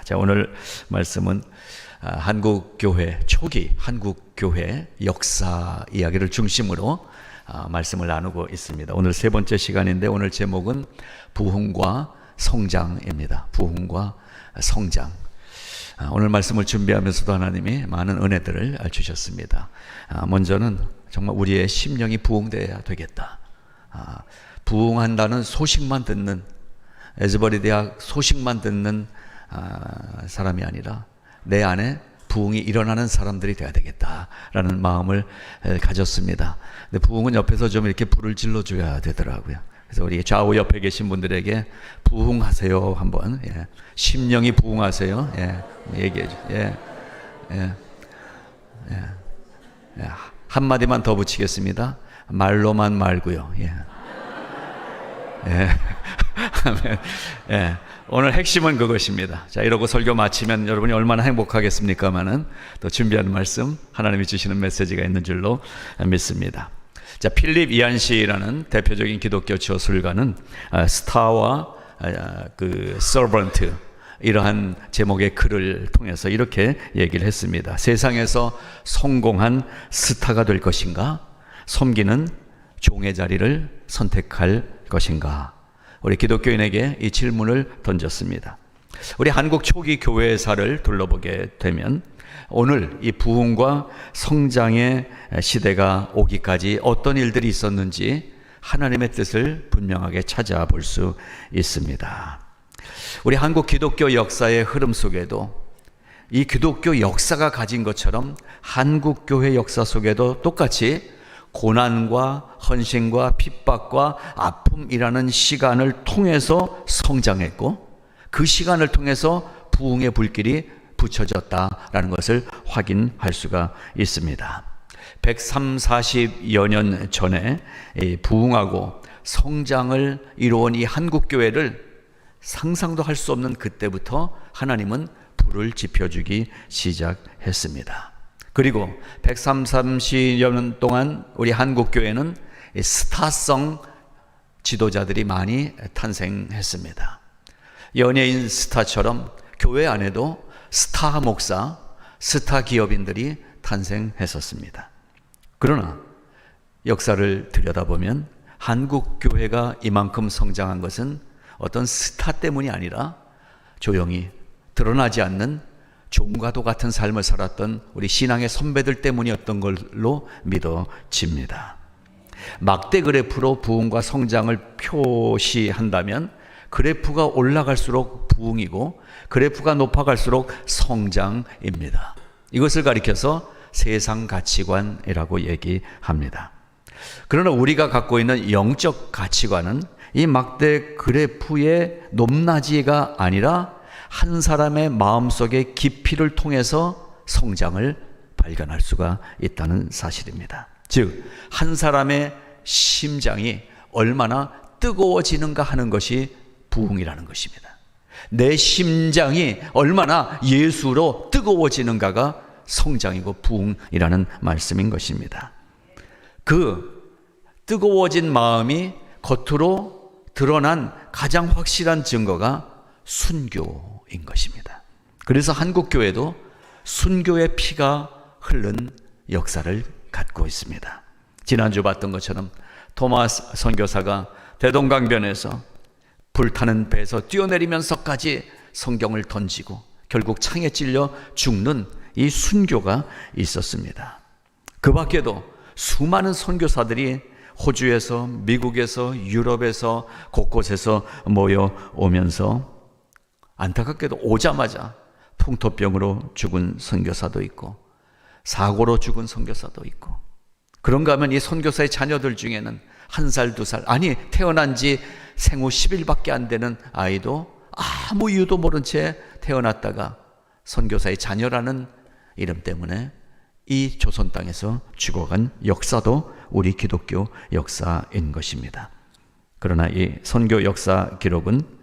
자, 오늘 말씀은 한국교회 초기 한국교회 역사 이야기를 중심으로 말씀을 나누고 있습니다. 오늘 세 번째 시간인데 오늘 제목은 부흥과 성장입니다. 부흥과 성장. 오늘 말씀을 준비하면서도 하나님이 많은 은혜들을 주셨습니다. 먼저는 정말 우리의 심령이 부흥되어야 되겠다. 부흥한다는 소식만 듣는, 에즈버리 대학 소식만 듣는 사람이 아니라 내 안에 부흥이 일어나는 사람들이 되어야 되겠다라는 마음을 가졌습니다. 근데 부흥은 옆에서 좀 이렇게 불을 질러줘야 되더라고요. 그래서 우리 좌우 옆에 계신 분들에게 부흥하세요 한번. 예. 심령이 부흥하세요. 예. 얘기해 줘. 예. 예. 예. 예. 한 마디만 더 붙이겠습니다. 말로만 말고요. 예. 예. 예. 오늘 핵심은 그것입니다. 자, 이러고 설교 마치면 여러분이 얼마나 행복하겠습니까마는 또 준비한 말씀, 하나님이 주시는 메시지가 있는 줄로 믿습니다. 자, 필립 이안시라는 대표적인 기독교 저술가는 스타와 그 서번트 이러한 제목의 글을 통해서 이렇게 얘기를 했습니다. 세상에서 성공한 스타가 될 것인가? 섬기는 종의 자리를 선택할 것인가? 우리 기독교인에게 이 질문을 던졌습니다. 우리 한국 초기 교회사를 둘러보게 되면 오늘 이 부흥과 성장의 시대가 오기까지 어떤 일들이 있었는지 하나님의 뜻을 분명하게 찾아볼 수 있습니다. 우리 한국 기독교 역사의 흐름 속에도 이 기독교 역사가 가진 것처럼 한국 교회 역사 속에도 똑같이 고난과 헌신과 핍박과 아픔이라는 시간을 통해서 성장했고 그 시간을 통해서 부흥의 불길이 붙여졌다라는 것을 확인할 수가 있습니다. 130~140여 년 전에 부흥하고 성장을 이루어온 이 한국교회를 상상도 할 수 없는 그때부터 하나님은 불을 지펴주기 시작했습니다. 그리고 130여 년 동안 우리 한국교회는 스타성 지도자들이 많이 탄생했습니다. 연예인 스타처럼 교회 안에도 스타 목사, 스타 기업인들이 탄생했었습니다. 그러나 역사를 들여다보면 한국교회가 이만큼 성장한 것은 어떤 스타 때문이 아니라 조용히 드러나지 않는 종과도 같은 삶을 살았던 우리 신앙의 선배들 때문이었던 걸로 믿어집니다. 막대 그래프로 부흥과 성장을 표시한다면 그래프가 올라갈수록 부흥이고 그래프가 높아갈수록 성장입니다. 이것을 가리켜서 세상 가치관이라고 얘기합니다. 그러나 우리가 갖고 있는 영적 가치관은 이 막대 그래프의 높낮이가 아니라 한 사람의 마음속의 깊이를 통해서 성장을 발견할 수가 있다는 사실입니다. 즉, 한 사람의 심장이 얼마나 뜨거워지는가 하는 것이 부흥이라는 것입니다. 내 심장이 얼마나 예수로 뜨거워지는가가 성장이고 부흥이라는 말씀인 것입니다. 그 뜨거워진 마음이 겉으로 드러난 가장 확실한 증거가 순교인 것입니다. 그래서 한국교회도 순교의 피가 흐른 역사를 갖고 있습니다. 지난주 봤던 것처럼 토마스 선교사가 대동강변에서 불타는 배에서 뛰어내리면서까지 성경을 던지고 결국 창에 찔려 죽는 이 순교가 있었습니다. 그 밖에도 수많은 선교사들이 호주에서, 미국에서, 유럽에서 곳곳에서 모여오면서 안타깝게도 오자마자 풍토병으로 죽은 선교사도 있고 사고로 죽은 선교사도 있고, 그런가 하면 이 선교사의 자녀들 중에는 1살, 2살, 아니 태어난 지 생후 10일밖에 안 되는 아이도 아무 이유도 모른 채 태어났다가 선교사의 자녀라는 이름 때문에 이 조선 땅에서 죽어간 역사도 우리 기독교 역사인 것입니다. 그러나 이 선교 역사 기록은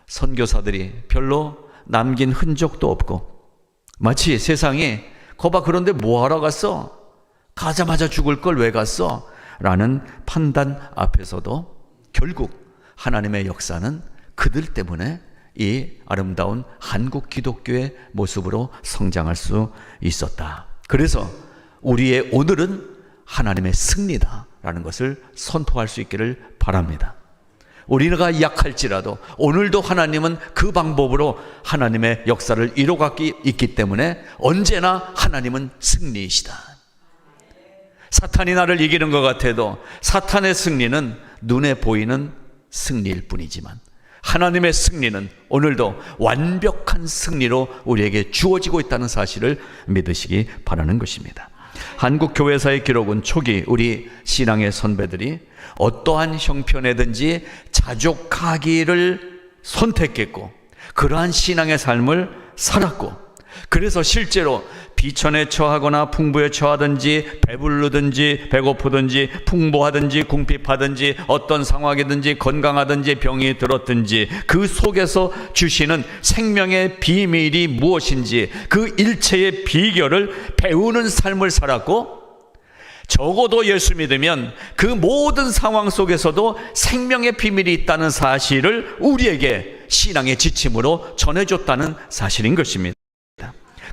선교사들이 별로 남긴 흔적도 없고 마치 세상이 거봐 그런데 뭐하러 갔어? 가자마자 죽을 걸 왜 갔어? 라는 판단 앞에서도 결국 하나님의 역사는 그들 때문에 이 아름다운 한국 기독교의 모습으로 성장할 수 있었다. 그래서 우리의 오늘은 하나님의 승리다라는 것을 선포할 수 있기를 바랍니다. 우리가 약할지라도 오늘도 하나님은 그 방법으로 하나님의 역사를 이루어가고 있기 때문에 언제나 하나님은 승리이시다. 사탄이 나를 이기는 것 같아도 사탄의 승리는 눈에 보이는 승리일 뿐이지만 하나님의 승리는 오늘도 완벽한 승리로 우리에게 주어지고 있다는 사실을 믿으시기 바라는 것입니다. 한국 교회사의 기록은 초기 우리 신앙의 선배들이 어떠한 형편에든지 자족하기를 선택했고 그러한 신앙의 삶을 살았고, 그래서 실제로 비천에 처하거나 풍부에 처하든지 배부르든지 배고프든지 풍부하든지 궁핍하든지 어떤 상황이든지 건강하든지 병이 들었든지 그 속에서 주시는 생명의 비밀이 무엇인지 그 일체의 비결을 배우는 삶을 살았고, 적어도 예수 믿으면 그 모든 상황 속에서도 생명의 비밀이 있다는 사실을 우리에게 신앙의 지침으로 전해줬다는 사실인 것입니다.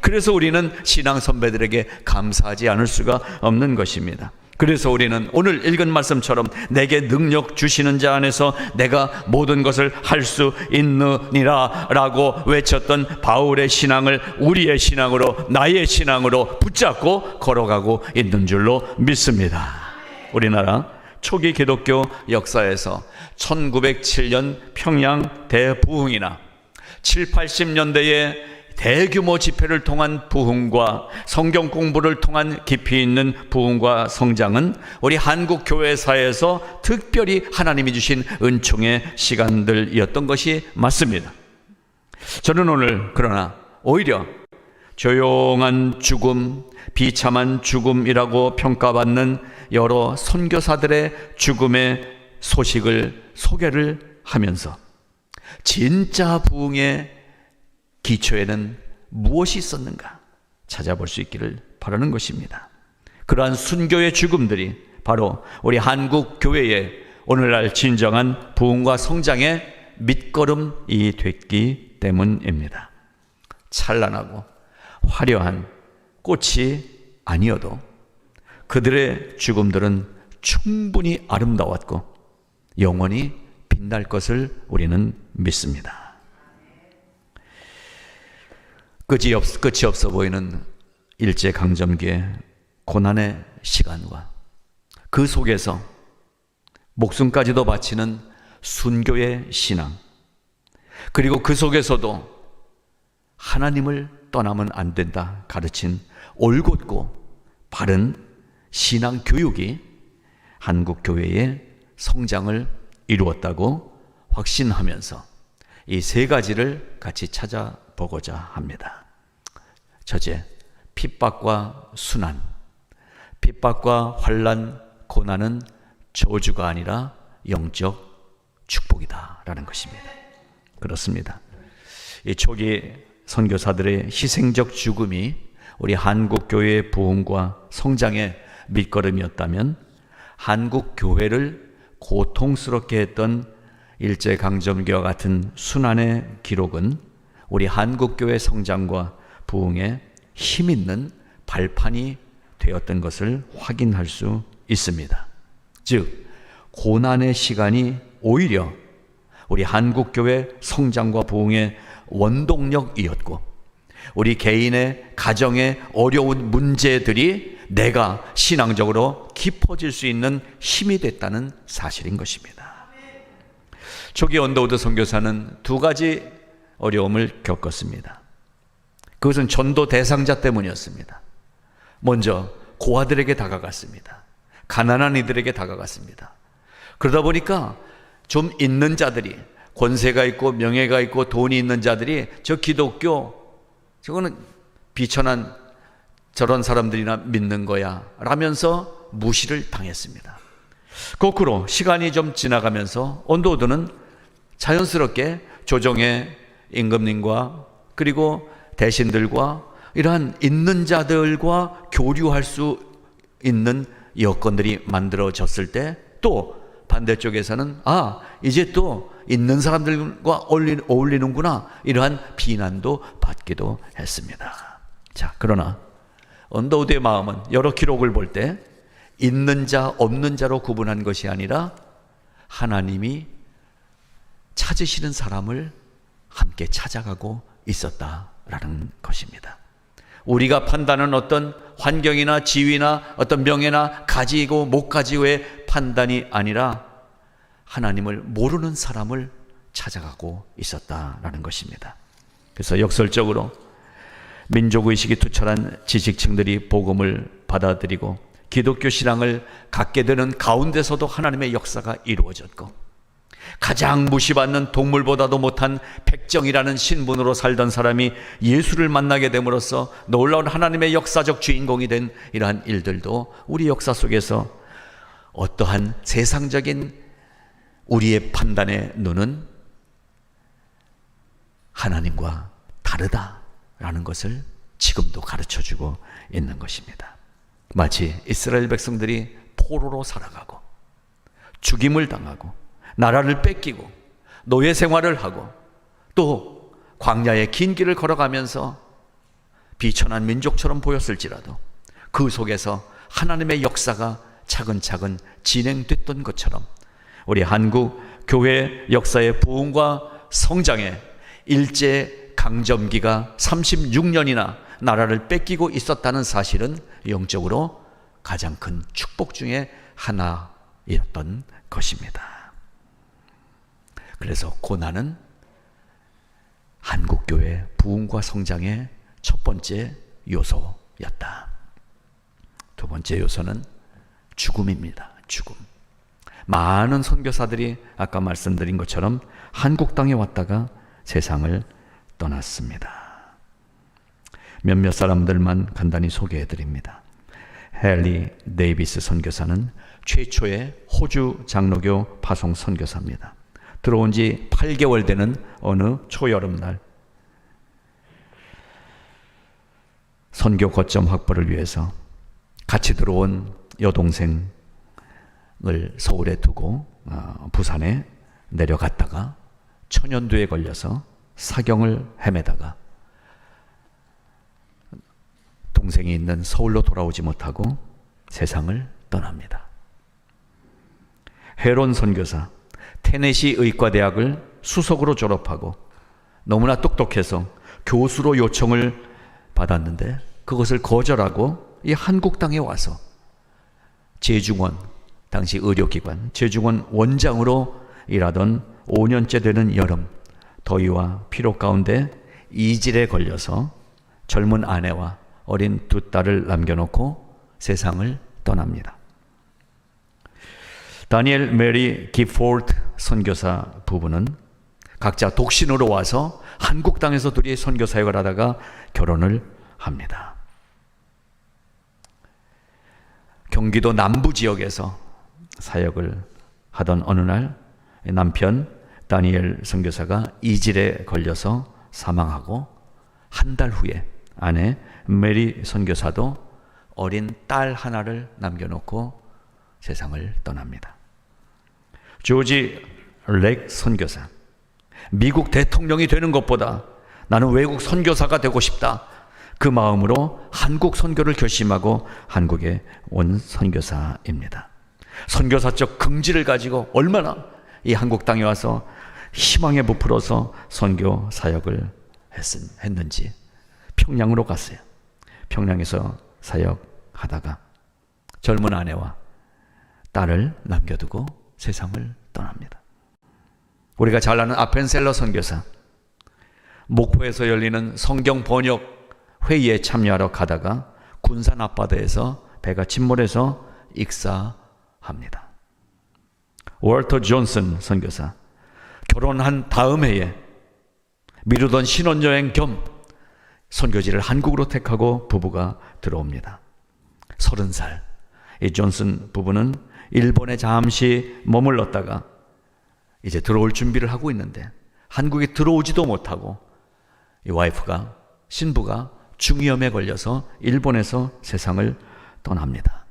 그래서 우리는 신앙 선배들에게 감사하지 않을 수가 없는 것입니다. 그래서 우리는 오늘 읽은 말씀처럼 내게 능력 주시는 자 안에서 내가 모든 것을 할 수 있느니라 라고 외쳤던 바울의 신앙을 우리의 신앙으로, 나의 신앙으로 붙잡고 걸어가고 있는 줄로 믿습니다. 우리나라 초기 기독교 역사에서 1907년 평양 대부흥이나 7, 80년대에 대규모 집회를 통한 부흥과 성경 공부를 통한 깊이 있는 부흥과 성장은 우리 한국 교회사에서 특별히 하나님이 주신 은총의 시간들이었던 것이 맞습니다. 저는 오늘 그러나 오히려 조용한 죽음, 비참한 죽음이라고 평가받는 여러 선교사들의 죽음의 소개를 하면서 진짜 부흥의 기초에는 무엇이 있었는가 찾아볼 수 있기를 바라는 것입니다. 그러한 순교의 죽음들이 바로 우리 한국 교회의 오늘날 진정한 부흥과 성장의 밑거름이 됐기 때문입니다. 찬란하고 화려한 꽃이 아니어도 그들의 죽음들은 충분히 아름다웠고 영원히 빛날 것을 우리는 믿습니다. 끝이 없어 보이는 일제강점기의 고난의 시간과 그 속에서 목숨까지도 바치는 순교의 신앙, 그리고 그 속에서도 하나님을 떠나면 안 된다 가르친 올곧고 바른 신앙 교육이 한국 교회의 성장을 이루었다고 확신하면서 이 세 가지를 같이 찾아보고자 합니다. 첫째, 핍박과 순환. 핍박과 환난, 고난은 저주가 아니라 영적 축복이다라는 것입니다. 그렇습니다. 이 초기 선교사들의 희생적 죽음이 우리 한국 교회의 부흥과 성장의 밑거름이었다면 한국 교회를 고통스럽게 했던 일제강점기와 같은 순환의 기록은 우리 한국교회 성장과 부흥에 힘있는 발판이 되었던 것을 확인할 수 있습니다. 즉, 고난의 시간이 오히려 우리 한국교회 성장과 부흥의 원동력이었고 우리 개인의 가정의 어려운 문제들이 내가 신앙적으로 깊어질 수 있는 힘이 됐다는 사실인 것입니다. 초기 언더우드 선교사는 두 가지 어려움을 겪었습니다. 그것은 전도 대상자 때문이었습니다. 먼저 고아들에게 다가갔습니다. 가난한 이들에게 다가갔습니다. 그러다 보니까 좀 있는 자들이, 권세가 있고 명예가 있고 돈이 있는 자들이 저 기독교, 저거는 비천한 저런 사람들이나 믿는 거야 라면서 무시를 당했습니다. 거꾸로 시간이 좀 지나가면서 언더우드는 자연스럽게 조정의 임금님과 그리고 대신들과 이러한 있는 자들과 교류할 수 있는 여건들이 만들어졌을 때 또 반대쪽에서는 이제 또 있는 사람들과 어울리는구나, 이러한 비난도 받기도 했습니다. 자, 그러나 언더우드의 마음은 여러 기록을 볼 때 있는 자 없는 자로 구분한 것이 아니라 하나님이 찾으시는 사람을 함께 찾아가고 있었다라는 것입니다. 우리가 판단하는 어떤 환경이나 지위나 어떤 명예나 가지고 못 가지고의 판단이 아니라 하나님을 모르는 사람을 찾아가고 있었다라는 것입니다. 그래서 역설적으로 민족의식이 투철한 지식층들이 복음을 받아들이고 기독교 신앙을 갖게 되는 가운데서도 하나님의 역사가 이루어졌고, 가장 무시받는 동물보다도 못한 백정이라는 신분으로 살던 사람이 예수를 만나게 됨으로써 놀라운 하나님의 역사적 주인공이 된 이러한 일들도 우리 역사 속에서 어떠한 세상적인 우리의 판단의 눈은 하나님과 다르다라는 것을 지금도 가르쳐주고 있는 것입니다. 마치 이스라엘 백성들이 포로로 살아가고 죽임을 당하고 나라를 뺏기고 노예 생활을 하고 또 광야의 긴 길을 걸어가면서 비천한 민족처럼 보였을지라도 그 속에서 하나님의 역사가 차근차근 진행됐던 것처럼 우리 한국 교회 역사의 부흥과 성장에 일제 강점기가 36년이나 나라를 뺏기고 있었다는 사실은 영적으로 가장 큰 축복 중에 하나였던 것입니다. 그래서 고난은 한국교회 부흥과 성장의 첫 번째 요소였다. 두 번째 요소는 죽음입니다. 죽음. 많은 선교사들이 아까 말씀드린 것처럼 한국 땅에 왔다가 세상을 떠났습니다. 몇몇 사람들만 간단히 소개해 드립니다. 헨리 데이비스 선교사는 최초의 호주 장로교 파송 선교사입니다. 들어온 지 8개월 되는 어느 초여름날 선교 거점 확보를 위해서 같이 들어온 여동생을 서울에 두고 부산에 내려갔다가 천연두에 걸려서 사경을 헤매다가 동생이 있는 서울로 돌아오지 못하고 세상을 떠납니다. 헤론 선교사, 테네시 의과대학을 수석으로 졸업하고 너무나 똑똑해서 교수로 요청을 받았는데 그것을 거절하고 이 한국 땅에 와서 제중원, 당시 의료기관 제중원 원장으로 일하던 5년째 되는 여름, 더위와 피로 가운데 이질에 걸려서 젊은 아내와 어린 두 딸을 남겨놓고 세상을 떠납니다. 다니엘 메리 기포트 선교사 부부는 각자 독신으로 와서 한국 땅에서 둘이 선교 사역을 하다가 결혼을 합니다. 경기도 남부 지역에서 사역을 하던 어느 날 남편 다니엘 선교사가 이질에 걸려서 사망하고 한 달 후에 아내 메리 선교사도 어린 딸 하나를 남겨놓고 세상을 떠납니다. 조지 렉 선교사, 미국 대통령이 되는 것보다 나는 외국 선교사가 되고 싶다, 그 마음으로 한국 선교를 결심하고 한국에 온 선교사입니다. 선교사적 긍지를 가지고 얼마나 이 한국 땅에 와서 희망에 부풀어서 선교 사역을 했는지 평양으로 갔어요. 평양에서 사역하다가 젊은 아내와 딸을 남겨두고 세상을 떠납니다. 우리가 잘 아는 아펜셀러 선교사, 목포에서 열리는 성경 번역 회의에 참여하러 가다가 군산 앞바다에서 배가 침몰해서 익사합니다. 월터 존슨 선교사, 결혼한 다음 해에 미루던 신혼여행 겸 선교지를 한국으로 택하고 부부가 들어옵니다. 30살 이 존슨 부부는 일본에 잠시 머물렀다가 이제 들어올 준비를 하고 있는데 한국에 들어오지도 못하고 이 와이프가, 신부가 중이염에 걸려서 일본에서 세상을 떠납니다.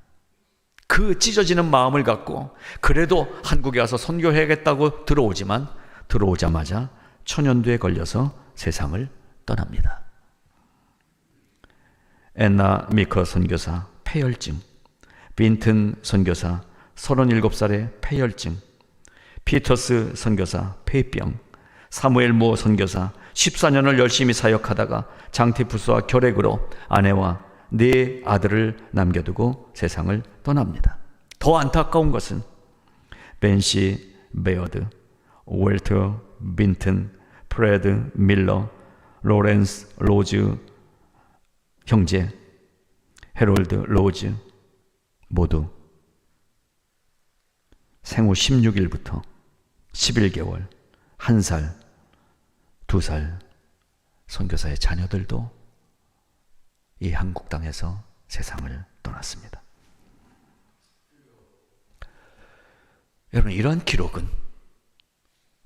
그 찢어지는 마음을 갖고 그래도 한국에 와서 선교해야겠다고 들어오지만 들어오자마자 천연두에 걸려서 세상을 떠납니다. 앤나 미커 선교사 폐혈증, 빈튼 선교사 37살의 폐혈증, 피터스 선교사 폐병, 사무엘 모 선교사 14년을 열심히 사역하다가 장티푸스와 결핵으로 아내와 4 아들을 남겨두고 세상을 떠납니다. 더 안타까운 것은 벤시 베어드, 웰터 빈튼, 프레드 밀러, 로렌스 로즈 형제, 해롤드 로즈 모두 생후 16일부터 11개월, 1살, 2살 선교사의 자녀들도 이 한국 땅에서 세상을 떠났습니다. 여러분, 이러한 기록은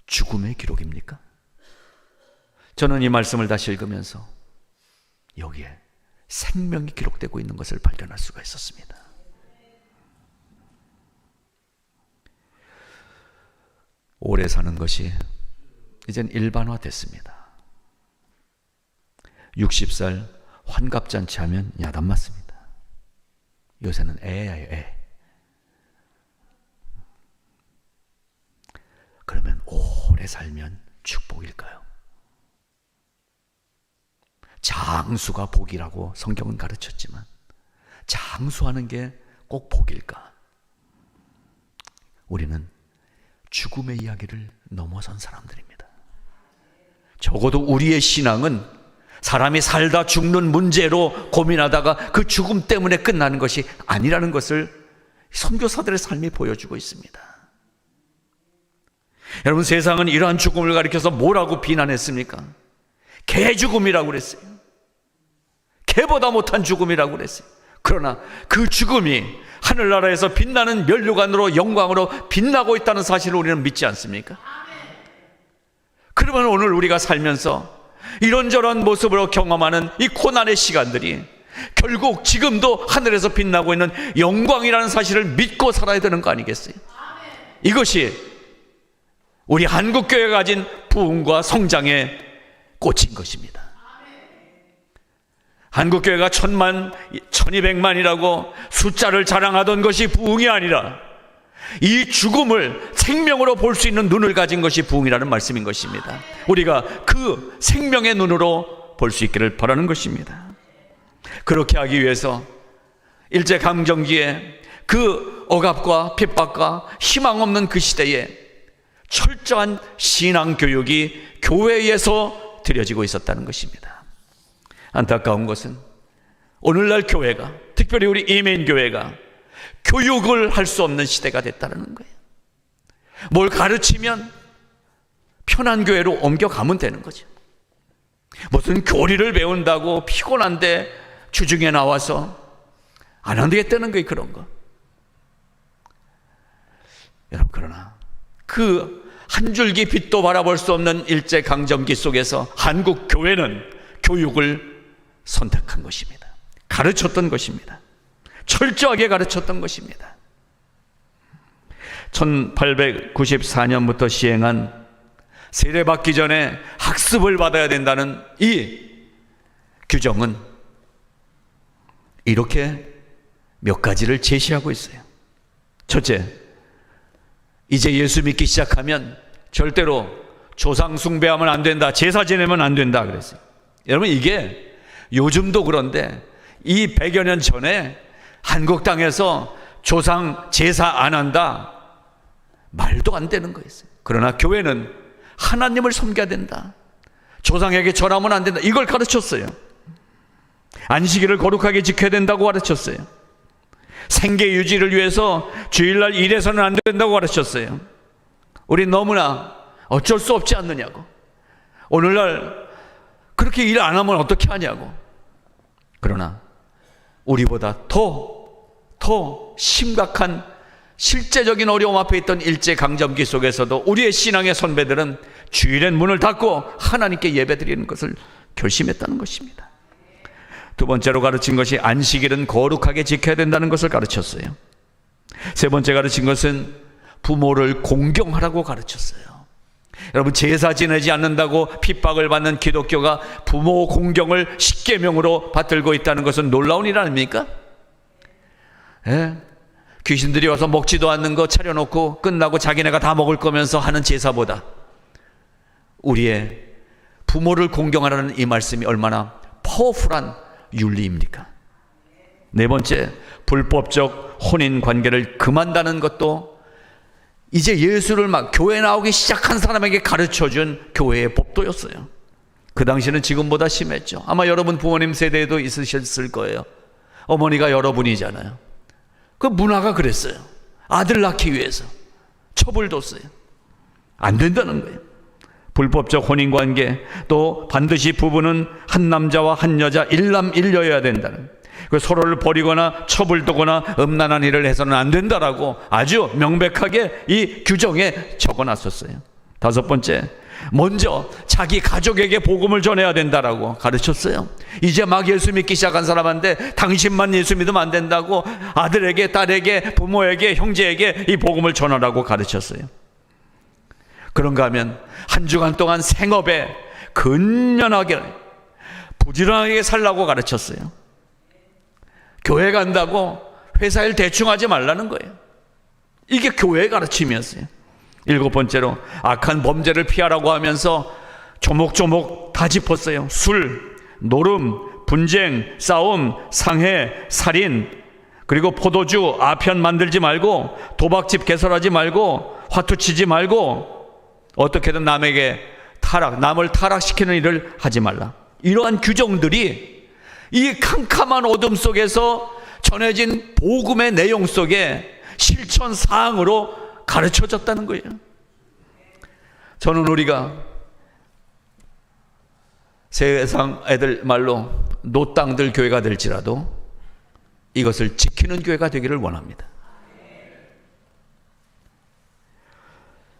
죽음의 기록입니까? 저는 이 말씀을 다시 읽으면서 여기에 생명이 기록되고 있는 것을 발견할 수가 있었습니다. 오래 사는 것이 이젠 일반화됐습니다. 60살 환갑잔치 하면 야단 맞습니다. 요새는 애예요, 애. 그러면 오래 살면 축복일까요? 장수가 복이라고 성경은 가르쳤지만 장수하는 게 꼭 복일까? 우리는 죽음의 이야기를 넘어선 사람들입니다. 적어도 우리의 신앙은 사람이 살다 죽는 문제로 고민하다가 그 죽음 때문에 끝나는 것이 아니라는 것을 선교사들의 삶이 보여주고 있습니다. 여러분, 세상은 이러한 죽음을 가리켜서 뭐라고 비난했습니까? 개 죽음이라고 그랬어요. 개보다 못한 죽음이라고 그랬어요. 그러나 그 죽음이 하늘나라에서 빛나는 면류관으로 영광으로 빛나고 있다는 사실을 우리는 믿지 않습니까? 그러면 오늘 우리가 살면서 이런저런 모습으로 경험하는 이 고난의 시간들이 결국 지금도 하늘에서 빛나고 있는 영광이라는 사실을 믿고 살아야 되는 거 아니겠어요? 이것이 우리 한국교회가 가진 부흥과 성장의 꽃인 것입니다. 한국교회가 1000만, 1200만이라고 숫자를 자랑하던 것이 부흥이 아니라 이 죽음을 생명으로 볼 수 있는 눈을 가진 것이 부흥이라는 말씀인 것입니다. 우리가 그 생명의 눈으로 볼 수 있기를 바라는 것입니다. 그렇게 하기 위해서 일제강점기에 그 억압과 핍박과 희망 없는 그 시대에 철저한 신앙교육이 교회에서 드려지고 있었다는 것입니다. 안타까운 것은 오늘날 교회가, 특별히 우리 이민교회가 교육을 할 수 없는 시대가 됐다는 거예요. 뭘 가르치면 편한 교회로 옮겨가면 되는 거죠. 무슨 교리를 배운다고 피곤한데 주중에 나와서 안 되겠다는 거예요, 그런 거. 여러분, 그러나 그 한 줄기 빛도 바라볼 수 없는 일제강점기 속에서 한국 교회는 교육을 선택한 것입니다. 가르쳤던 것입니다. 철저하게 가르쳤던 것입니다. 1894년부터 시행한 세례받기 전에 학습을 받아야 된다는 이 규정은 이렇게 몇 가지를 제시하고 있어요. 첫째, 이제 예수 믿기 시작하면 절대로 조상 숭배하면 안 된다, 제사 지내면 안 된다 그랬어요. 여러분, 이게 요즘도 그런데 이 100여 년 전에 한국 땅에서 조상 제사 안 한다, 말도 안 되는 거였어요. 그러나 교회는 하나님을 섬겨야 된다, 조상에게 절하면 안 된다, 이걸 가르쳤어요. 안식일을 거룩하게 지켜야 된다고 가르쳤어요. 생계 유지를 위해서 주일날 일해서는 안 된다고 가르쳤어요. 우리 너무나 어쩔 수 없지 않느냐고, 오늘날 그렇게 일 안 하면 어떻게 하냐고. 그러나 우리보다 더 심각한 실제적인 어려움 앞에 있던 일제강점기 속에서도 우리의 신앙의 선배들은 주일엔 문을 닫고 하나님께 예배드리는 것을 결심했다는 것입니다. 두 번째로 가르친 것이 안식일은 거룩하게 지켜야 된다는 것을 가르쳤어요. 세 번째 가르친 것은 부모를 공경하라고 가르쳤어요. 여러분, 제사 지내지 않는다고 핍박을 받는 기독교가 부모 공경을 십계명으로 받들고 있다는 것은 놀라운 일 아닙니까? 예? 귀신들이 와서 먹지도 않는 거 차려놓고 끝나고 자기네가 다 먹을 거면서 하는 제사보다 우리의 부모를 공경하라는 이 말씀이 얼마나 파워풀한 윤리입니까? 네 번째, 불법적 혼인 관계를 금한다는 것도 이제 예수를 막 교회 나오기 시작한 사람에게 가르쳐준 교회의 법도였어요. 그 당시는 지금보다 심했죠. 아마 여러분 부모님 세대에도 있으셨을 거예요. 어머니가 여러분이잖아요. 그 문화가 그랬어요. 아들 낳기 위해서 첩을 뒀어요. 안 된다는 거예요. 불법적 혼인관계, 또 반드시 부부는 한 남자와 한 여자 일남일녀여야 된다는, 그 서로를 버리거나 첩을 두거나 음란한 일을 해서는 안 된다라고 아주 명백하게 이 규정에 적어놨었어요. 다섯 번째, 먼저 자기 가족에게 복음을 전해야 된다라고 가르쳤어요. 이제 막 예수 믿기 시작한 사람한테 당신만 예수 믿으면 안 된다고 아들에게, 딸에게, 부모에게, 형제에게 이 복음을 전하라고 가르쳤어요. 그런가 하면 한 주간 동안 생업에 근면하게 부지런하게 살라고 가르쳤어요. 교회 간다고 회사 일 대충 하지 말라는 거예요. 이게 교회의 가르침이었어요. 일곱 번째로, 악한 범죄를 피하라고 하면서 조목조목 다 짚었어요. 술, 노름, 분쟁, 싸움, 상해, 살인, 그리고 포도주, 아편 만들지 말고, 도박집 개설하지 말고, 화투 치지 말고, 어떻게든 남에게 남을 타락시키는 일을 하지 말라. 이러한 규정들이 이 캄캄한 어둠 속에서 전해진 복음의 내용 속에 실천 사항으로 가르쳐졌다는 거예요. 저는 우리가 세상 애들 말로 노땅들 교회가 될지라도 이것을 지키는 교회가 되기를 원합니다.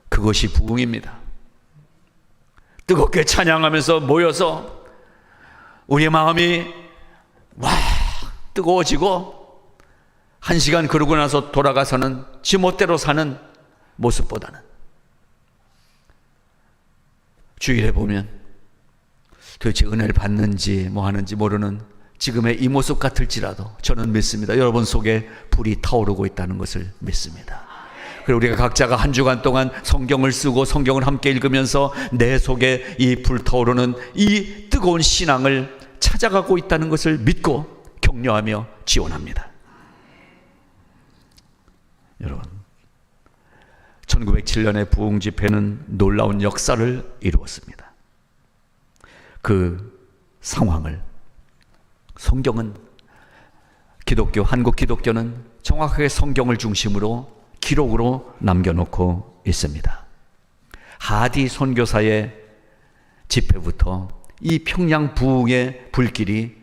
그것이 부흥입니다. 뜨겁게 찬양하면서 모여서 우리의 마음이 뜨거워지고 한 시간 그러고 나서 돌아가서는 지멋대로 사는 모습보다는 주일에 보면 도대체 은혜를 받는지 뭐 하는지 모르는 지금의 이 모습 같을지라도 저는 믿습니다. 여러분 속에 불이 타오르고 있다는 것을 믿습니다. 그리고 우리가 각자가 한 주간 동안 성경을 쓰고 성경을 함께 읽으면서 내 속에 이 불타오르는 이 뜨거운 신앙을 찾아가고 있다는 것을 믿고 격려하며 지원합니다. 여러분, 1907년의 부흥 집회는 놀라운 역사를 이루었습니다. 그 상황을 성경은 한국 기독교는 정확하게 성경을 중심으로 기록으로 남겨놓고 있습니다. 하디 선교사의 집회부터 이 평양 부흥의 불길이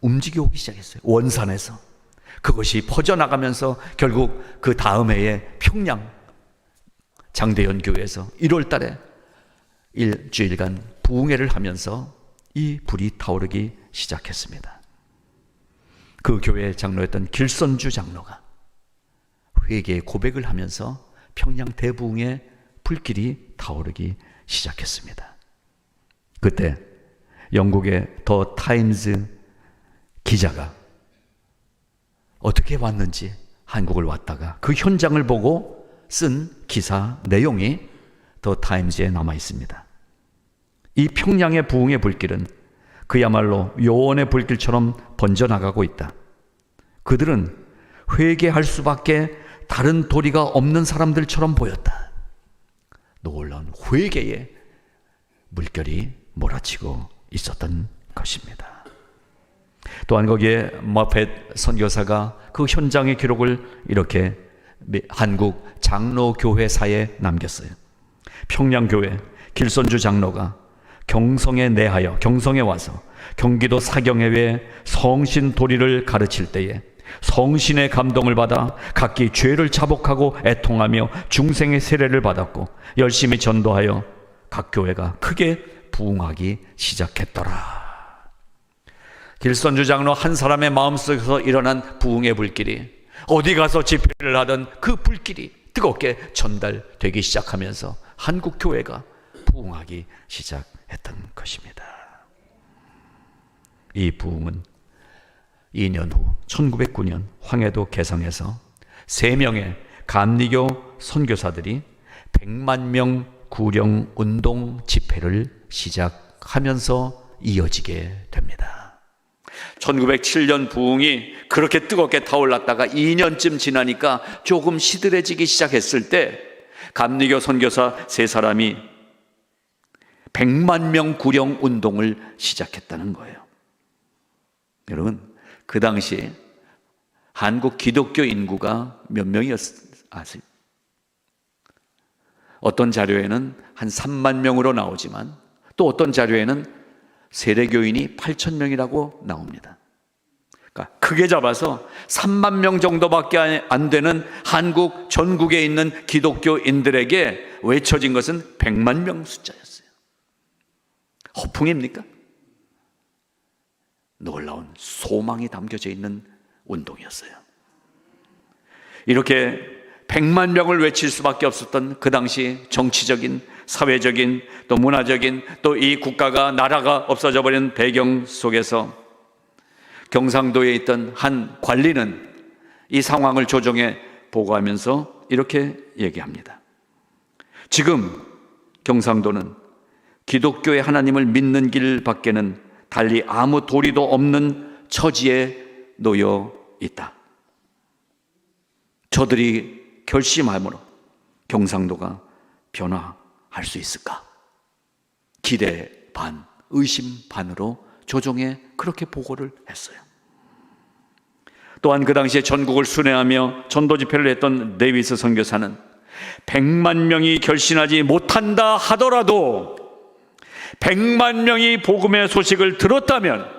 움직여 오기 시작했어요. 원산에서. 그것이 퍼져나가면서 결국 그 다음 해에 평양 장대현 교회에서 1월 달에 일주일간 부흥회를 하면서 이 불이 타오르기 시작했습니다. 그 교회의 장로였던 길선주 장로가 회개의 고백을 하면서 평양 대부흥의 불길이 타오르기 시작했습니다. 그때 영국의 더 타임즈 기자가 어떻게 왔는지 한국을 왔다가 그 현장을 보고 쓴 기사 내용이 더 타임즈에 남아 있습니다. 이 평양의 부흥의 불길은 그야말로 요원의 불길처럼 번져나가고 있다. 그들은 회개할 수밖에 다른 도리가 없는 사람들처럼 보였다. 놀라운 회개의 물결이 몰아치고 있었던 것입니다. 또한 거기에 머펫 선교사가 그 현장의 기록을 이렇게 한국 장로교회사에 남겼어요. 평양교회 길선주 장로가 경성에 와서 경기도 사경회에 성신도리를 가르칠 때에 성신의 감동을 받아 각기 죄를 자복하고 애통하며 중생의 세례를 받았고 열심히 전도하여 각 교회가 크게 부흥하기 시작했더라. 길선주 장로 한 사람의 마음속에서 일어난 부흥의 불길이 어디 가서 집회를 하던 그 불길이 뜨겁게 전달되기 시작하면서 한국 교회가 부흥하기 시작했던 것입니다. 이 부흥은 2년 후 1909년 황해도 개성에서 3명의 감리교 선교사들이 100만 명 구령 운동 집회를 시작하면서 이어지게 됩니다. 1907년 부흥이 그렇게 뜨겁게 타올랐다가 2년쯤 지나니까 조금 시들해지기 시작했을 때 감리교 선교사 3사람이 100만 명 구령 운동을 시작했다는 거예요. 여러분, 그 당시에 한국 기독교 인구가 몇 명이었어요? 아세요? 어떤 자료에는 한 3만 명으로 나오지만 또 어떤 자료에는 세례교인이 8천 명이라고 나옵니다. 그러니까 크게 잡아서 3만 명 정도밖에 안 되는 한국 전국에 있는 기독교인들에게 외쳐진 것은 100만 명 숫자였어요. 허풍입니까? 놀라운 소망이 담겨져 있는 운동이었어요. 이렇게 100만 명을 외칠 수밖에 없었던 그 당시 정치적인, 사회적인, 또 문화적인, 또 이 국가가, 나라가 없어져 버린 배경 속에서 경상도에 있던 한 관리는 이 상황을 조정해 보고하면서 이렇게 얘기합니다. 지금 경상도는 기독교의 하나님을 믿는 길 밖에는 달리 아무 도리도 없는 처지에 놓여 있다. 저들이 결심함으로 경상도가 변화할 수 있을까? 기대 반, 의심 반으로 조정에 그렇게 보고를 했어요. 또한 그 당시에 전국을 순회하며 전도 집회를 했던 데이비스 선교사는 100만 명이 결신하지 못한다 하더라도 100만 명이 복음의 소식을 들었다면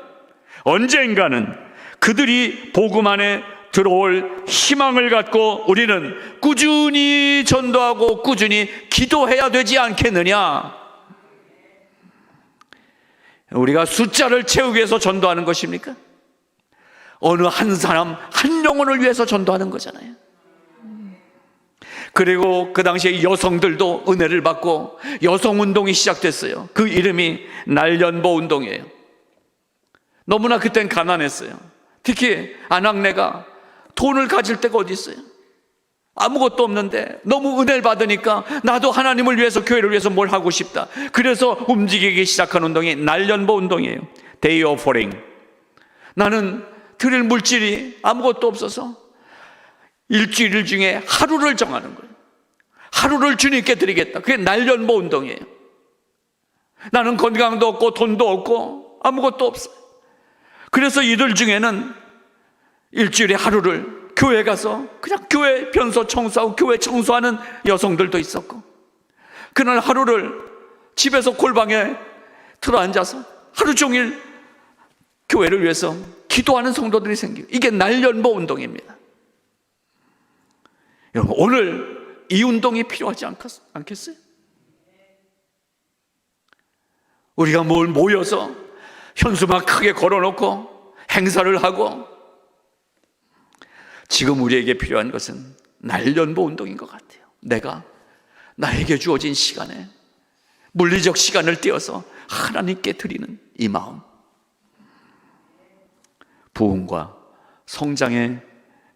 언젠가는 그들이 복음 안에 들어올 희망을 갖고 우리는 꾸준히 전도하고 꾸준히 기도해야 되지 않겠느냐? 우리가 숫자를 채우기 위해서 전도하는 것입니까? 어느 한 사람, 한 영혼을 위해서 전도하는 거잖아요. 그리고 그 당시에 여성들도 은혜를 받고 여성운동이 시작됐어요. 그 이름이 날연보 운동이에요. 너무나 그땐 가난했어요. 특히 아낙네가 돈을 가질 데가 어디 있어요? 아무것도 없는데 너무 은혜를 받으니까 나도 하나님을 위해서, 교회를 위해서 뭘 하고 싶다. 그래서 움직이기 시작한 운동이 날연보 운동이에요. Day Offering. 나는 드릴 물질이 아무것도 없어서 일주일 중에 하루를 정하는 거예요. 하루를 주님께 드리겠다. 그게 날연보 운동이에요. 나는 건강도 없고 돈도 없고 아무것도 없어요. 그래서 이들 중에는 일주일에 하루를 교회 가서 그냥 교회 변소 청소하고 교회 청소하는 여성들도 있었고, 그날 하루를 집에서 골방에 들어앉아서 하루 종일 교회를 위해서 기도하는 성도들이 생겨요. 이게 날연보 운동입니다. 여러분, 오늘 이 운동이 필요하지 않겠어요? 우리가 뭘 모여서 현수막 크게 걸어놓고 행사를 하고, 지금 우리에게 필요한 것은 날연보 운동인 것 같아요. 내가 나에게 주어진 시간에 물리적 시간을 떼어서 하나님께 드리는 이 마음. 부흥과 성장의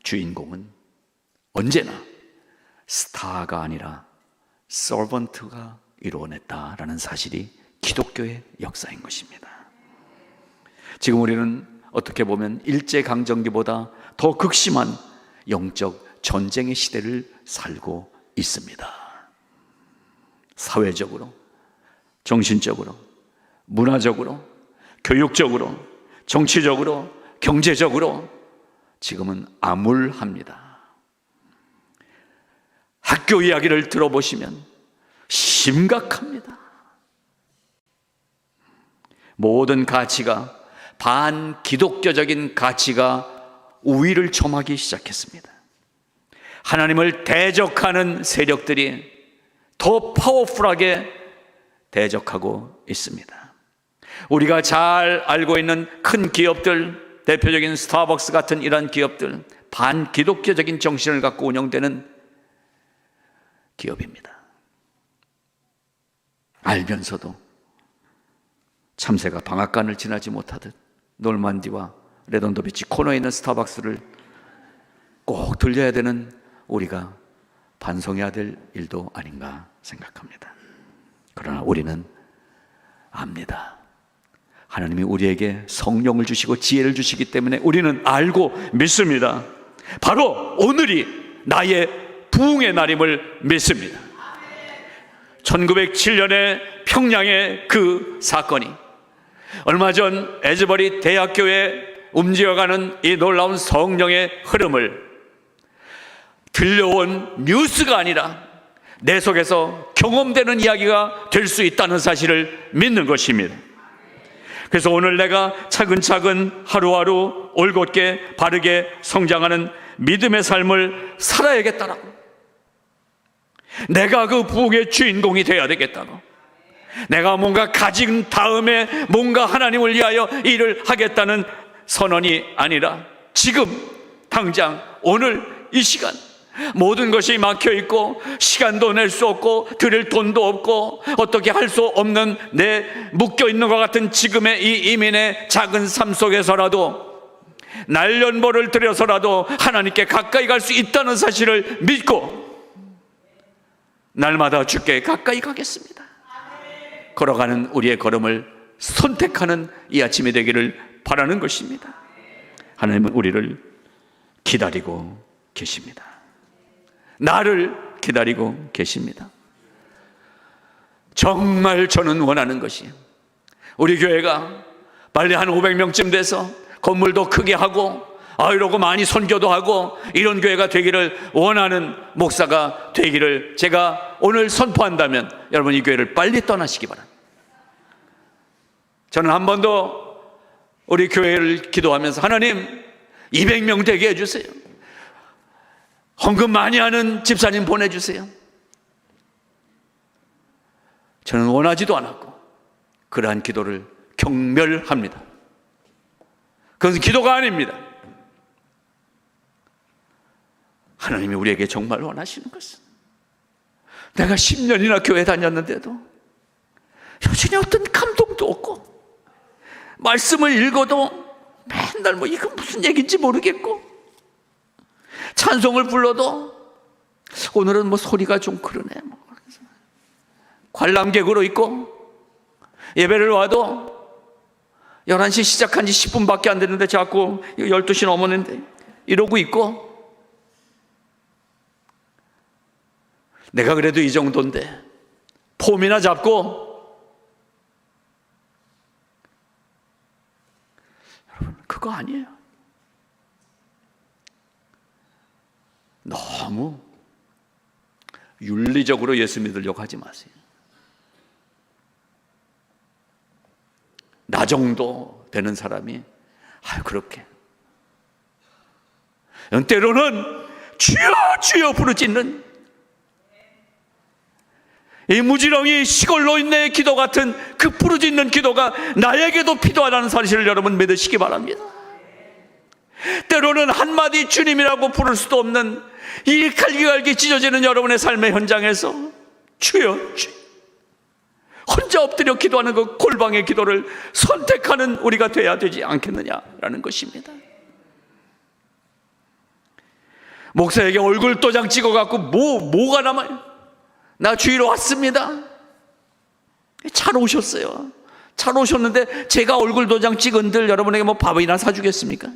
주인공은 언제나 스타가 아니라 서번트가 이루어냈다라는 사실이 기독교의 역사인 것입니다. 지금 우리는 어떻게 보면 일제강점기보다 더 극심한 영적 전쟁의 시대를 살고 있습니다. 사회적으로, 정신적으로, 문화적으로, 교육적으로, 정치적으로, 경제적으로 지금은 암울합니다. 학교 이야기를 들어보시면 심각합니다. 모든 가치가, 반기독교적인 가치가 우위를 점하기 시작했습니다. 하나님을 대적하는 세력들이 더 파워풀하게 대적하고 있습니다. 우리가 잘 알고 있는 큰 기업들, 대표적인 스타벅스 같은 이런 기업들, 반기독교적인 정신을 갖고 운영되는 기업입니다. 알면서도 참새가 방앗간을 지나지 못하듯 놀만디와 레돈도비치 코너에 있는 스타벅스를 꼭 들려야 되는 우리가 반성해야 될 일도 아닌가 생각합니다. 그러나 우리는 압니다. 하나님이 우리에게 성령을 주시고 지혜를 주시기 때문에 우리는 알고 믿습니다. 바로 오늘이 나의 부흥의 날임을 믿습니다. 1907년에 평양의 그 사건이 얼마 전 에즈버리 대학교에 움직여가는 이 놀라운 성령의 흐름을 들려온 뉴스가 아니라 내 속에서 경험되는 이야기가 될 수 있다는 사실을 믿는 것입니다. 그래서 오늘 내가 차근차근 하루하루 올곧게 바르게 성장하는 믿음의 삶을 살아야겠다라고, 내가 그 부흥의 주인공이 되어야 되겠다고, 내가 뭔가 가진 다음에 뭔가 하나님을 위하여 일을 하겠다는 선언이 아니라 지금 당장 오늘 이 시간 모든 것이 막혀있고 시간도 낼 수 없고 드릴 돈도 없고 어떻게 할 수 없는 내 묶여있는 것 같은 지금의 이 이민의 작은 삶 속에서라도 날연보를 들여서라도 하나님께 가까이 갈 수 있다는 사실을 믿고 날마다 주께 가까이 가겠습니다. 걸어가는 우리의 걸음을 선택하는 이 아침이 되기를 바라는 것입니다. 하나님은 우리를 기다리고 계십니다. 나를 기다리고 계십니다. 정말 저는 원하는 것이 우리 교회가 빨리 한 500명쯤 돼서 건물도 크게 하고 이러고 많이 선교도 하고 이런 교회가 되기를 원하는 목사가 되기를 제가 오늘 선포한다면 여러분 이 교회를 빨리 떠나시기 바랍니다. 저는 한 번도 우리 교회를 기도하면서 하나님 200명 되게 해주세요, 헌금 많이 하는 집사님 보내주세요, 저는 원하지도 않았고 그러한 기도를 경멸합니다. 그것은 기도가 아닙니다. 하나님이 우리에게 정말 원하시는 것은 내가 10년이나 교회 다녔는데도 여전히 어떤 감동도 없고 말씀을 읽어도 맨날 이거 무슨 얘기인지 모르겠고 찬송을 불러도 오늘은 소리가 좀 그러네 관람객으로 있고 예배를 와도 11시 시작한 지 10분밖에 안 됐는데 자꾸 12시 넘었는데 이러고 있고 내가 그래도 이 정도인데 폼이나 잡고 여러분 그거 아니에요. 너무 윤리적으로 예수 믿으려고 하지 마세요. 나 정도 되는 사람이 그렇게 때로는 주여 주여 부르짖는 이 무지렁이 시골 노인네의 기도 같은 그 부르짖는 기도가 나에게도 필요하다는 사실을 여러분 믿으시기 바랍니다. 때로는 한마디 주님이라고 부를 수도 없는 이 갈기갈기 찢어지는 여러분의 삶의 현장에서 주여 주여 혼자 엎드려 기도하는 그 골방의 기도를 선택하는 우리가 돼야 되지 않겠느냐라는 것입니다. 목사에게 얼굴 도장 찍어갖고 뭐가 남아요? 나 주의로 왔습니다. 잘 오셨어요. 잘 오셨는데 제가 얼굴 도장 찍은들 여러분에게 밥이나 사주겠습니까?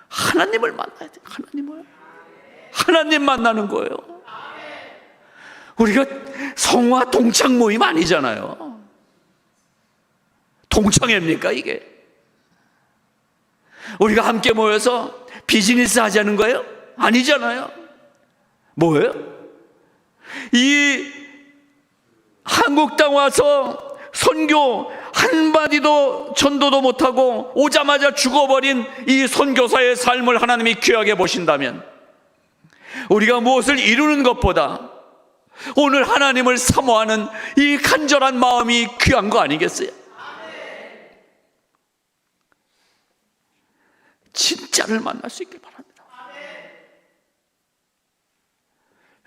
하나님을 만나야 돼요. 하나님 만나는 거예요. 우리가 성화 동창 모임 아니잖아요. 동창회입니까 이게? 우리가 함께 모여서 비즈니스 하자는 거예요? 아니잖아요. 뭐예요? 이 한국 땅 와서 선교 한마디도 전도도 못하고 오자마자 죽어버린 이 선교사의 삶을 하나님이 귀하게 보신다면 우리가 무엇을 이루는 것보다 오늘 하나님을 사모하는 이 간절한 마음이 귀한 거 아니겠어요? 진짜를 만날 수 있길 바랍니다.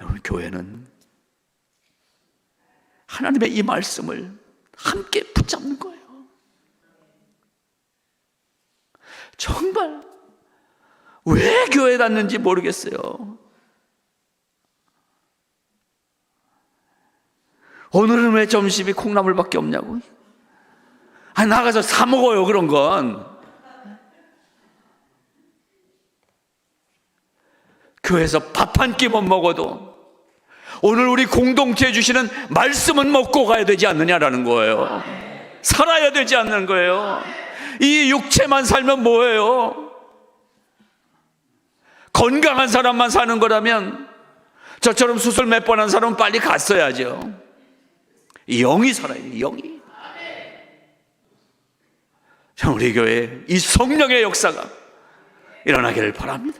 여러분 교회는 하나님의 이 말씀을 함께 붙잡는 거예요. 정말 왜 교회에 갔는지 모르겠어요. 오늘은 왜 점심이 콩나물밖에 없냐고. 나가서 사 먹어요. 그런 건 교회에서 밥 한 끼 못 먹어도 오늘 우리 공동체에 주시는 말씀은 먹고 가야 되지 않느냐라는 거예요. 살아야 되지 않는 거예요. 이 육체만 살면 뭐예요? 건강한 사람만 사는 거라면 저처럼 수술 몇 번 한 사람은 빨리 갔어야죠. 영이 살아야 돼요. 영이. 우리 교회에 이 성령의 역사가 일어나기를 바랍니다.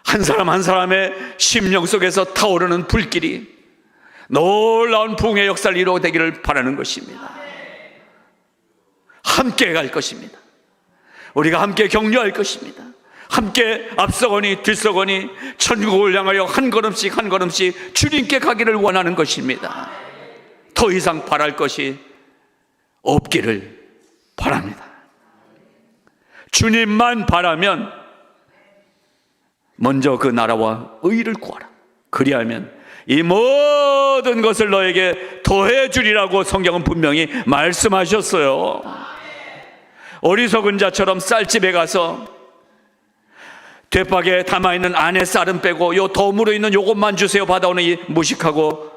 한 사람 한 사람의 심령 속에서 타오르는 불길이 놀라운 부흥의 역사를 이루어되기를 바라는 것입니다. 함께 갈 것입니다. 우리가 함께 격려할 것입니다. 함께 앞서거니 뒤서거니 천국을 향하여 한 걸음씩 한 걸음씩 주님께 가기를 원하는 것입니다. 더 이상 바랄 것이 없기를 바랍니다. 주님만 바라면 먼저 그 나라와 의를 구하라. 그리하면 이 모든 것을 너에게 더해 주리라고 성경은 분명히 말씀하셨어요. 어리석은 자처럼 쌀집에 가서 대박에 담아있는 안에 쌀은 빼고 요 덤으로 있는 요것만 주세요 받아오는 이 무식하고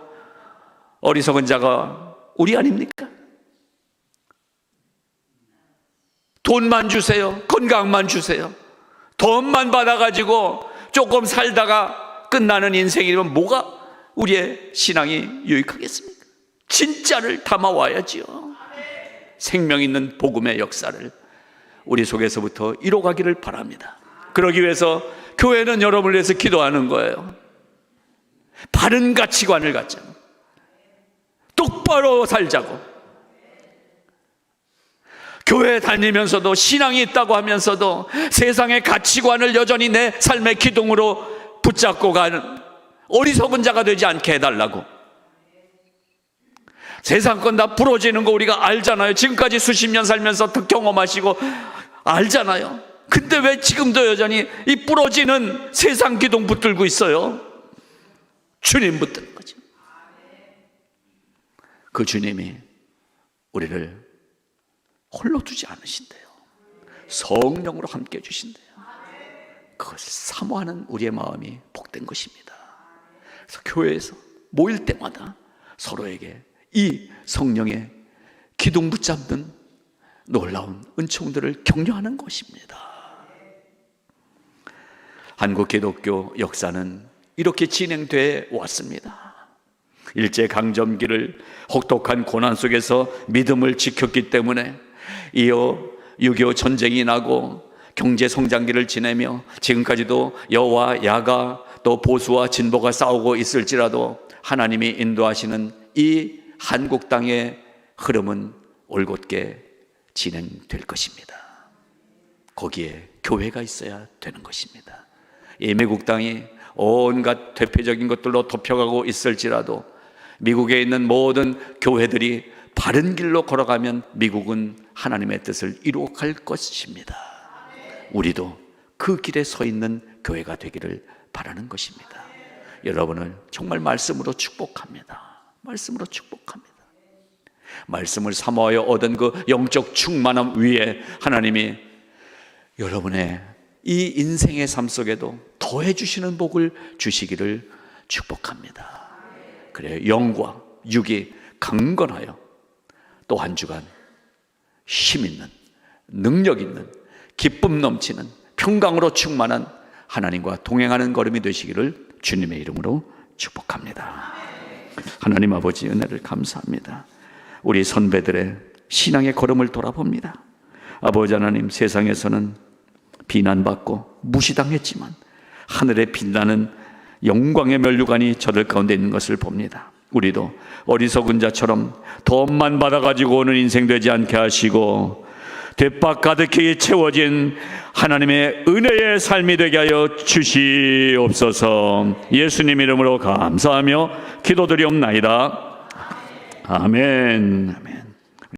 어리석은 자가 우리 아닙니까? 돈만 주세요, 건강만 주세요, 돈만 받아가지고 조금 살다가 끝나는 인생이면 뭐가 우리의 신앙이 유익하겠습니까? 진짜를 담아와야지요. 생명 있는 복음의 역사를 우리 속에서부터 이뤄가기를 바랍니다. 그러기 위해서 교회는 여러분을 위해서 기도하는 거예요. 바른 가치관을 갖자고, 똑바로 살자고, 교회 다니면서도 신앙이 있다고 하면서도 세상의 가치관을 여전히 내 삶의 기둥으로 붙잡고 가는 어리석은 자가 되지 않게 해달라고. 세상 건 다 부러지는 거 우리가 알잖아요. 지금까지 수십 년 살면서 경험하시고 알잖아요. 근데 왜 지금도 여전히 이 부러지는 세상 기둥 붙들고 있어요? 주님 붙드는 거죠. 그 주님이 우리를 홀로 두지 않으신대요. 성령으로 함께 해주신대요. 그것을 사모하는 우리의 마음이 복된 것입니다. 그래서 교회에서 모일 때마다 서로에게 이 성령의 기둥 붙잡는 놀라운 은총들을 격려하는 것입니다. 한국 기독교 역사는 이렇게 진행돼 왔습니다. 일제강점기를 혹독한 고난 속에서 믿음을 지켰기 때문에 이어 6.25 전쟁이 나고 경제성장기를 지내며 지금까지도 여와 야가 또 보수와 진보가 싸우고 있을지라도 하나님이 인도하시는 이 한국 땅의 흐름은 올곧게 진행될 것입니다. 거기에 교회가 있어야 되는 것입니다. 이 미국 땅이 온갖 대표적인 것들로 덮여가고 있을지라도 미국에 있는 모든 교회들이 바른 길로 걸어가면 미국은 하나님의 뜻을 이루어갈 것입니다. 우리도 그 길에 서 있는 교회가 되기를 바라는 것입니다. 여러분을 정말 말씀으로 축복합니다. 말씀으로 축복합니다. 말씀을 사모하여 얻은 그 영적 충만함 위에 하나님이 여러분의 이 인생의 삶 속에도 더해 주시는 복을 주시기를 축복합니다. 그래요. 영과 육이 강건하여 또 한 주간 힘 있는, 능력 있는, 기쁨 넘치는, 평강으로 충만한 하나님과 동행하는 걸음이 되시기를 주님의 이름으로 축복합니다. 하나님 아버지 은혜를 감사합니다. 우리 선배들의 신앙의 걸음을 돌아봅니다. 아버지 하나님, 세상에서는 비난받고 무시당했지만 하늘에 빛나는 영광의 면류관이 저들 가운데 있는 것을 봅니다. 우리도 어리석은 자처럼 돈만 받아가지고 오는 인생 되지 않게 하시고 대박 가득히 채워진 하나님의 은혜의 삶이 되게 하여 주시옵소서. 예수님 이름으로 감사하며 기도드리옵나이다. 아멘. 아멘.